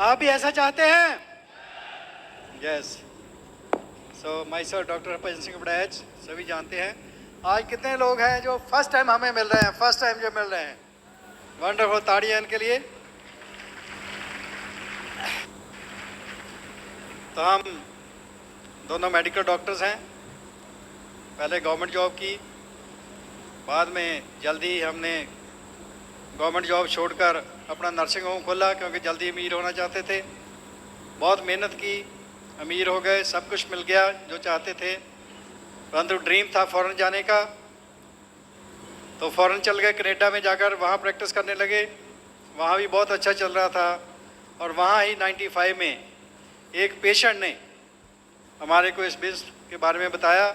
आप भी ऐसा चाहते हैं? Yes. So my sir doctor Harbhajan Singh Badaich सभी जानते हैं। आज कितने लोग हैं जो फर्स्ट टाइम हमें मिल रहे हैं, फर्स्ट टाइम जो मिल रहे हैं? वंडरफुल, ताड़ियां इनके लिए। तो हम दोनों मेडिकल डॉक्टर्स हैं, पहले गवर्नमेंट जॉब की, बाद में जल्दी हमने गवर्नमेंट जॉब छोड़कर अपना नर्सिंग होम खोला क्योंकि जल्दी अमीर होना चाहते थे। बहुत मेहनत की, अमीर हो गए, सब कुछ मिल गया जो चाहते थे, परंतु ड्रीम था फॉरेन जाने का। तो फॉरेन चल गए, कनाडा में जाकर वहाँ प्रैक्टिस करने लगे। वहाँ भी बहुत अच्छा चल रहा था और वहाँ ही 95 में एक पेशेंट ने हमारे को इस बिजनेस के बारे में बताया।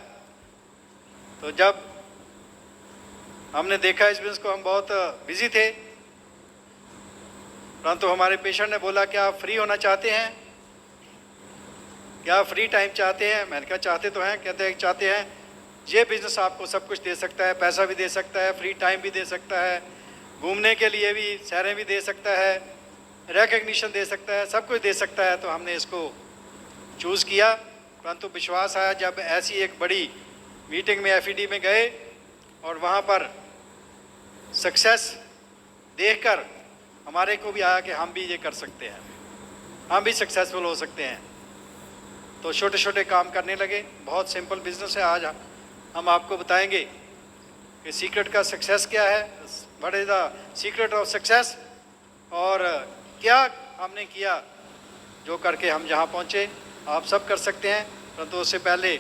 तो जब हमने देखा इस बिजनेस को, हम बहुत बिजी थे, परंतु हमारे पेशेंट ने बोला क्या आप फ्री होना चाहते हैं, क्या फ्री टाइम चाहते हैं? मैंने कहा चाहते तो हैं। कहते हैं चाहते हैं, ये बिजनेस आपको सब कुछ दे सकता है, पैसा भी दे सकता है, फ्री टाइम भी दे सकता है, घूमने के लिए भी सैरें भी दे सकता है, रिकग्निशन दे सकता है, सब कुछ दे सकता है। तो हमने इसको चूज़ किया। परंतु विश्वास आया जब ऐसी एक बड़ी मीटिंग में FED में गए और वहाँ पर सक्सेस देखकर हमारे को भी आया कि हम भी ये कर सकते हैं, हम भी सक्सेसफुल हो सकते हैं। तो छोटे छोटे काम करने लगे। बहुत सिंपल बिजनेस है। आज हम आपको बताएंगे कि सीक्रेट का सक्सेस क्या है, what is the secret of success, और क्या हमने किया जो करके हम जहाँ पहुँचे। आप सब कर सकते हैं। परंतु उससे पहले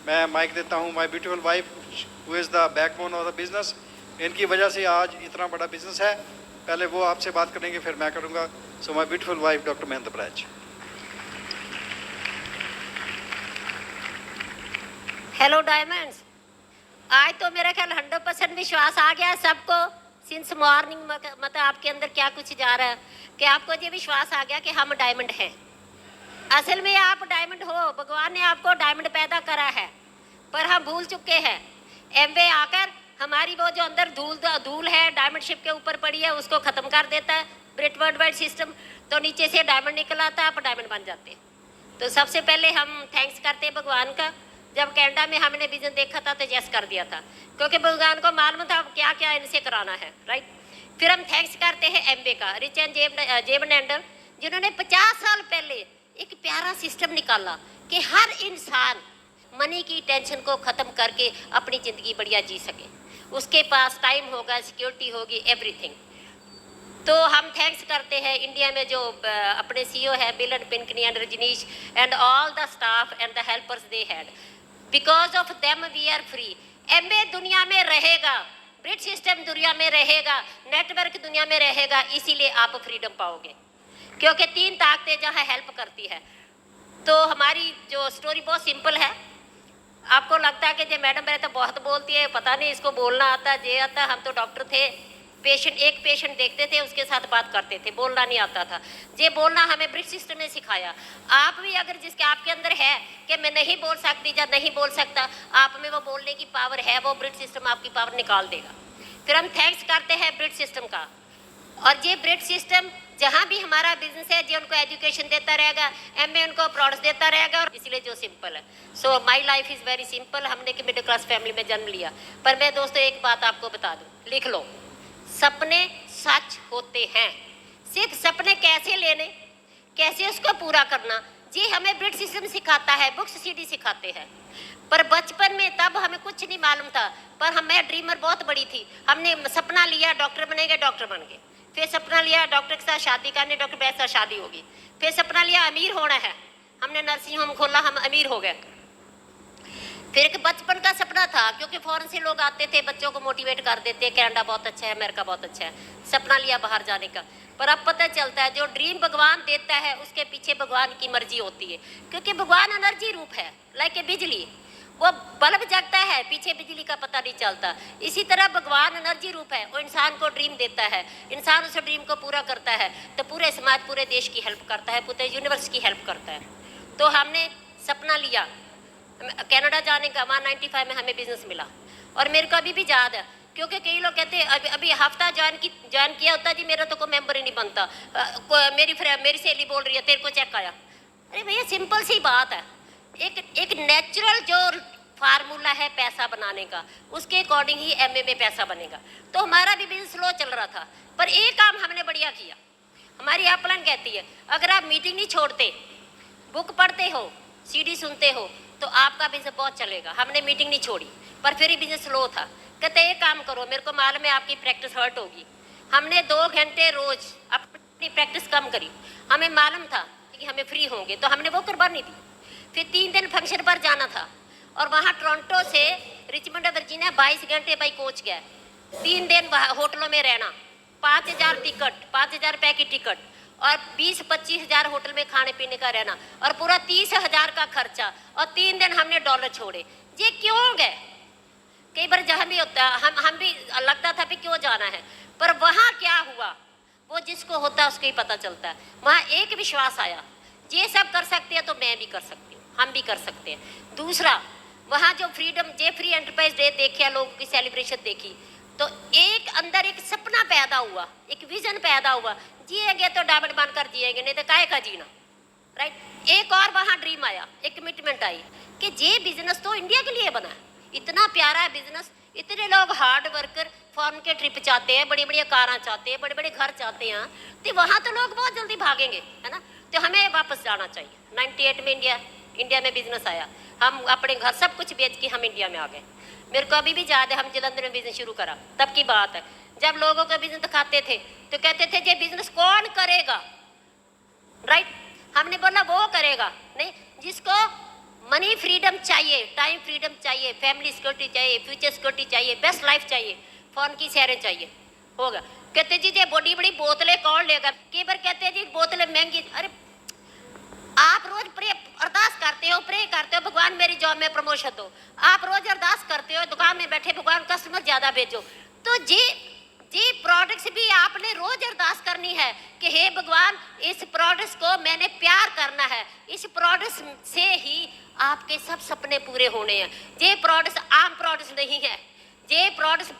मैं माइक देता हूँ my beautiful wife who is the backbone of the business. इनकी वजह से आज इतना बड़ा बिजनेस है। पहले वो आपसे बात करेंगे, फिर मैं करूँगा। So my beautiful wife doctor Mahendra बड़ैच। Hello diamonds, आज तो मेरा ख्याल 100% विश्वास आ गया सबको सिंस मॉर्निंग। मतलब आपके अंदर क्या कुछ जा रहा है कि आपको ये विश्वास आ गया कि हम डायमंड हैं। असल में आप डायमंड हो, भगवान ने आपको डायमंड पैदा करा है, पर हम भूल चुके हैं। एमवे आकर हमारी वो जो अंदर धूल है डायमंड शिप के ऊपर पड़ी है उसको ख़त्म कर देता है ब्रिट वर्ल्ड वाइड सिस्टम। तो नीचे से डायमंड निकल आता है, आप डायमंड बन जाते हैं। तो सबसे पहले हम थैंक्स करते हैं भगवान का। जब कनाडा में हमने विजन देखा था तो यस कर दिया था, क्योंकि भगवान को मालूम था क्या क्या इनसे कराना है, राइट। फिर हम थैंक्स करते हैं एमवे का, रिच एंड जेब एंडर, जिन्होंने 50 साल पहले एक प्यारा सिस्टम निकाला कि हर इंसान मनी की टेंशन को ख़त्म करके अपनी ज़िंदगी बढ़िया जी सके। उसके पास टाइम होगा, सिक्योरिटी होगी, एवरीथिंग। तो हम थैंक्स करते हैं इंडिया में जो अपने CEO है Bill and Pinkney and Rajnish and all the staff and the helpers they had. Because of them we are free. Amway दुनिया में रहेगा, ब्रिट सिस्टम दुनिया में रहेगा, नेटवर्क दुनिया में रहेगा, इसीलिए आप फ्रीडम पाओगे, क्योंकि 3 ताकतें जहाँ हेल्प करती है। तो हमारी जो स्टोरी बहुत सिंपल है। आपको लगता है कि ये मैडम मेरे तो बहुत बोलती है, पता नहीं इसको बोलना आता, ये आता। हम तो डॉक्टर थे, एक पेशेंट देखते थे, उसके साथ बात करते थे, बोलना नहीं आता था। ये बोलना हमें ब्रिट सिस्टम ने सिखाया। आप भी अगर जिसके आपके अंदर है कि मैं नहीं बोल सकती या नहीं बोल सकता, आप में वो बोलने की पावर है, वो ब्रिट सिस्टम आपकी पावर निकाल देगा। फिर हम थैंक्स करते हैं ब्रिट सिस्टम का। और ये ब्रिट सिस्टम जहाँ भी हमारा बिजनेस है, जो उनको एजुकेशन देता रहेगा, एमए उनको प्रोडक्ट्स देता रहेगा, और इसलिए जो सिंपल है। So my life is very simple. हमने कि मिडिल क्लास फैमिली में जन्म लिया, पर मैं दोस्तों एक बात आपको बता दूँ, लिख लो, सपने सच होते हैं। सिर्फ सपने कैसे लेने, कैसे उसको पूरा करना, ये हमें ब्रिट सिस्टम सिखाता है, बुक्स CD सिखाते हैं। पर बचपन में तब हमें कुछ नहीं मालूम था, पर मैं ड्रीमर बहुत बड़ी थी। हमने सपना लिया डॉक्टर बनेंगे, डॉक्टर बन गए। फिर सपना लिया डॉक्टर के साथ शादी करनी, डॉक्टर के साथ शादी होगी। फिर सपना लिया अमीर होना है, हमने नर्सिंग होम खोला, हम अमीर हो गए। फिर एक बचपन का सपना था, क्योंकि फॉरेन से लोग आते थे, बच्चों को मोटिवेट कर देते, कनाडा बहुत अच्छा है, अमेरिका बहुत अच्छा है, सपना लिया बाहर जाने का। पर अब पता चलता है जो ड्रीम भगवान देता है उसके पीछे भगवान की मर्जी होती है, क्योंकि भगवान एनर्जी रूप है, लाइक ए बिजली। वो बल्ब जगता है, पीछे बिजली का पता नहीं चलता। इसी तरह भगवान एनर्जी रूप है, वो इंसान को ड्रीम देता है, इंसान उस ड्रीम को पूरा करता है, तो पूरे समाज, पूरे देश की हेल्प करता है, पूरे यूनिवर्स की हेल्प करता है। तो हमने सपना लिया कनाडा जाने का, 195 में हमें बिजनेस मिला। और मेरे को अभी भी याद है क्योंकि कई लोग कहते हैं अभी अभी हफ्ता ज्वाइन किया होता जी, मेरा तो कोई मेंबर ही नहीं बनता। मेरी सहेली बोल रही है तेरे को चेक आया। अरे भैया सिंपल सी बात है, एक नेचुरल जो फार्मूला है पैसा बनाने का, उसके अकॉर्डिंग ही एमए में पैसा बनेगा। तो हमारा भी बिजनेस स्लो चल रहा था, पर एक काम हमने बढ़िया किया। हमारी अपलाइन कहती है अगर आप मीटिंग नहीं छोड़ते, बुक पढ़ते हो, सीडी सुनते हो, तो आपका बिजनेस बहुत चलेगा। हमने मीटिंग नहीं छोड़ी, पर फिर ही बिजनेस स्लो था। कहते एक काम करो, मेरे को मालूम है आपकी प्रैक्टिस हर्ट होगी। हमने 2 घंटे रोज अपनी प्रैक्टिस कम करी। हमें मालूम था कि हमें फ्री होंगे, तो हमने वो कुर्बानी दी। फिर 3 दिन फंक्शन पर जाना था, और वहाँ टोरंटो से रिचमंड वर्जीनिया 22 घंटे बाई कोच गया। 3 दिन होटलों में रहना, 5,000 टिकट, 5,000 रुपये की टिकट, और 20-25 हज़ार होटल में खाने पीने का रहना, और पूरा 30,000 का खर्चा, और 3 दिन हमने डॉलर छोड़े। ये क्यों गए? कई बार जहाँ भी होता है हम भी लगता था कि क्यों जाना है, पर वहाँ क्या हुआ वो जिसको होता है उसको ही पता चलता है। वहाँ एक विश्वास आया, ये सब कर सकते हैं तो मैं भी कर सकती हूँ, हम भी कर सकते हैं। दूसरा, वहाँ जो फ्री एंटरप्राइज डे देखा, लोगों की सेलिब्रेशन देखी, तो एक अंदर एक सपना पैदा हुआ, एक विजन पैदा हुआ। जिएंगे तो डायमंड बनकर जिएंगे, नहीं तो काहे का जीना, राइट। एक और वहाँ ड्रीम आया, एक कमिटमेंट आई कि ये बिजनेस तो इंडिया के लिए बना है, इतना प्यारा है बिजनेस, इतने लोग हार्ड वर्कर फॉरेन के ट्रिप चाहते हैं, बड़ी बड़ी कारें चाहते हैं, बड़े बड़े घर चाहते हैं, तो वहाँ तो लोग बहुत जल्दी भागेंगे, है ना। तो हमें वापस जाना चाहिए। 98 में इंडिया में बिजनेस आया, हम अपने घर सब कुछ बेच के हम इंडिया में आ गए। मेरे को अभी भी याद है, हम जलंधर में बिजनेस शुरू करा, तब की बात है, जब लोगों का बिजनेस दिखाते थे तो कहते थे ये बिजनेस कौन करेगा, राइट। हमने बोला वो करेगा नहीं, जिसको मनी फ्रीडम चाहिए, टाइम फ्रीडम चाहिए, फैमिली सिक्योरिटी चाहिए, फ्यूचर सिक्योरिटी चाहिए, बेस्ट लाइफ चाहिए, फोन की सैरें चाहिए, होगा। कहते जी ये बड़ी बड़ी बोतलें कौन लेगा। कई बार कहते हैं जी बोतलें महंगी। अरे आप रोज अरदास करते हो, प्रे करते हो भगवान मेरी जॉब में प्रमोशन दो, आप रोज अरदास करते हो दुकान में बैठे भगवान कस्टमर ज्यादा भेजो, तो जी प्रोडक्ट्स भी आपने रोज अरदास करनी है कि हे भगवान इस प्रोडक्ट्स को मैंने प्यार करना है, इस प्रोडक्ट्स से ही आपके सब सपने पूरे होने हैं। ये प्रोडक्ट्स आम प्रोडक्ट्स नहीं है, ये प्रोडक्ट्स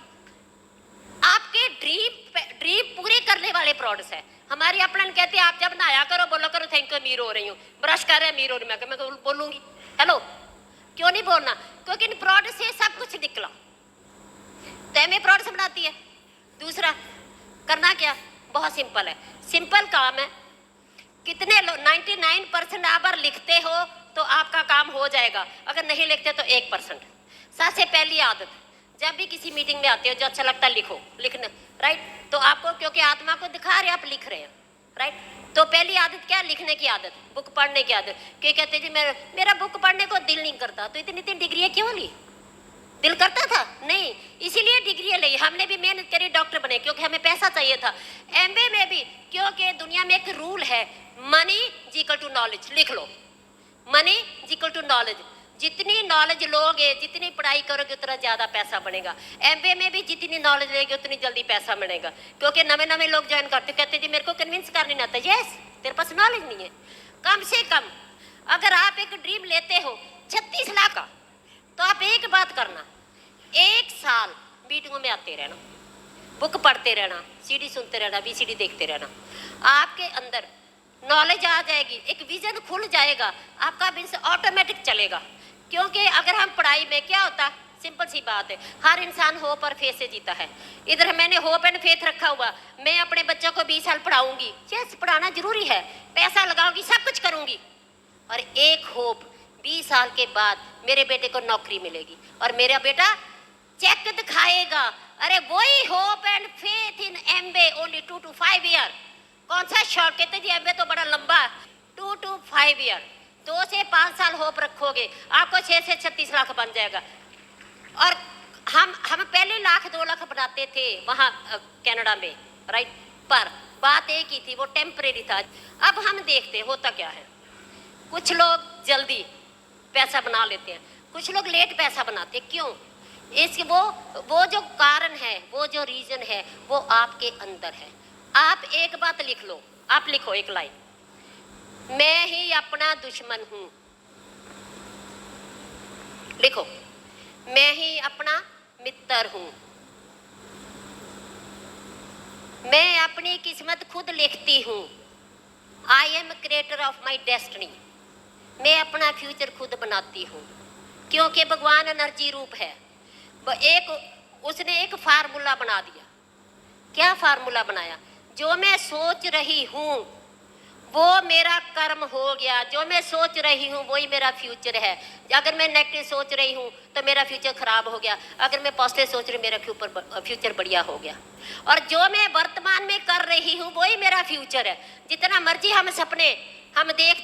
आपके ड्रीम पूरे करने वाले प्रोडक्ट्स है। हमारी अपलाइन कहते हैं आप जब नहाया करो बोलो करो थैंक यू अमीर हो रही हूँ, ब्रश कर रहे अमीर हो रही, मैं बोलूंगी हेलो, क्यों नहीं बोलना, क्योंकि इन प्रोडक्ट से सब कुछ निकला, तो एमए प्रोडक्ट्स बनाती है। दूसरा करना क्या, बहुत सिंपल है, सिंपल काम है। कितने लोग 99% आप अगर लिखते हो तो आपका काम हो जाएगा, अगर नहीं लिखते तो 1%। सबसे पहली आदत, जब भी किसी मीटिंग में आते हो जो अच्छा लगता है लिखो, लिखना, राइट। तो आपको क्योंकि आत्मा को दिखा रहे आप लिख रहे हैं, राइट। तो पहली आदत क्या है, लिखने की आदत, बुक पढ़ने की आदत। क्यों कहते जी मेरा बुक पढ़ने को दिल नहीं करता, तो इतनी डिग्रियाँ क्यों ली, दिल करता था नहीं, इसीलिए डिग्री ली। हमने भी मेहनत करी, डॉक्टर बने क्योंकि हमें पैसा चाहिए था। एमबीए में भी क्योंकि दुनिया में एक रूल है, मनी इक्वल टू नॉलेज, लिख लो, मनी इक्वल टू नॉलेज। जितनी नॉलेज लोगे, जितनी पढ़ाई करोगे उतना ज्यादा पैसा बनेगा। एमबीए में भी जितनी नॉलेज लेगे उतनी जल्दी पैसा मिलेगा, क्योंकि नवे लोग ज्वाइन करते कहते जी मेरे को कन्विंस करने नहीं आता, यस तेरे पास नॉलेज नहीं है। कम से कम अगर आप एक ड्रीम लेते हो 36 लाख का, तो आप एक बात करना, 1 साल मीटिंगों में आते रहना, बुक पढ़ते रहना, सीडी सुनते रहना, बीसीडी देखते रहना, आपके अंदर नॉलेज आ जाएगी, एक विजन खुल जाएगा, आपका बिजनेस ऑटोमेटिक चलेगा। क्योंकि अगर हम पढ़ाई में क्या होता, सिंपल सी बात है, हर इंसान होप और फेथ से जीता है। इधर मैंने होप एंड फेथ रखा हुआ, मैं अपने बच्चों को 20 साल पढ़ाऊंगी, यस पढ़ाना जरूरी है, पैसा लगाऊंगी, सब कुछ करूंगी, और एक होप 20 साल के बाद मेरे बेटे को नौकरी मिलेगी और मेरा बेटा चेक दिखाएगा। अरे वही hope and faith in MBA, only 2 to 5 year. कौन सा शॉर्ट, कहते जी एमबीए तो बड़ा लंबा, 2 to 5 ईयर, 2 से 5 साल होप रखोगे, आपको 6 से 36 लाख बन जाएगा। और हम पहले 1-2 लाख बनाते थे वहाँ कनाडा में, राइट, पर बात एक ही थी, वो टेम्परेरी था। अब हम देखते होता क्या है, कुछ लोग जल्दी पैसा बना लेते हैं, कुछ लोग लेट पैसा बनाते हैं। क्यों? इसके वो जो कारण है, वो जो रीजन है, वो आपके अंदर है। आप एक बात लिख लो, आप लिखो एक लाइन, मैं ही अपना दुश्मन हूं, लिखो, मैं ही अपना मित्र हूं, मैं अपनी किस्मत खुद लिखती हूँ। I am creator of my destiny. मैं अपना फ्यूचर खुद बनाती हूँ, क्योंकि भगवान एनर्जी रूप है। उसने एक फार्मूला बना दिया। क्या फार्मूला बनाया? जो मैं सोच रही हूँ वो मेरा कर्म हो गया। जो मैं सोच रही हूँ वही मेरा फ्यूचर है। अगर मैं नेगेटिव सोच रही हूँ तो मेरा फ्यूचर खराब हो गया, अगर मैं पॉजिटिव सोच रही हूँ मेरा फ्यूचर बढ़िया हो गया। और जो मैं वर्तमान में कर रही हूँ वही मेरा फ्यूचर है। जितना मर्जी हम सपने हम देख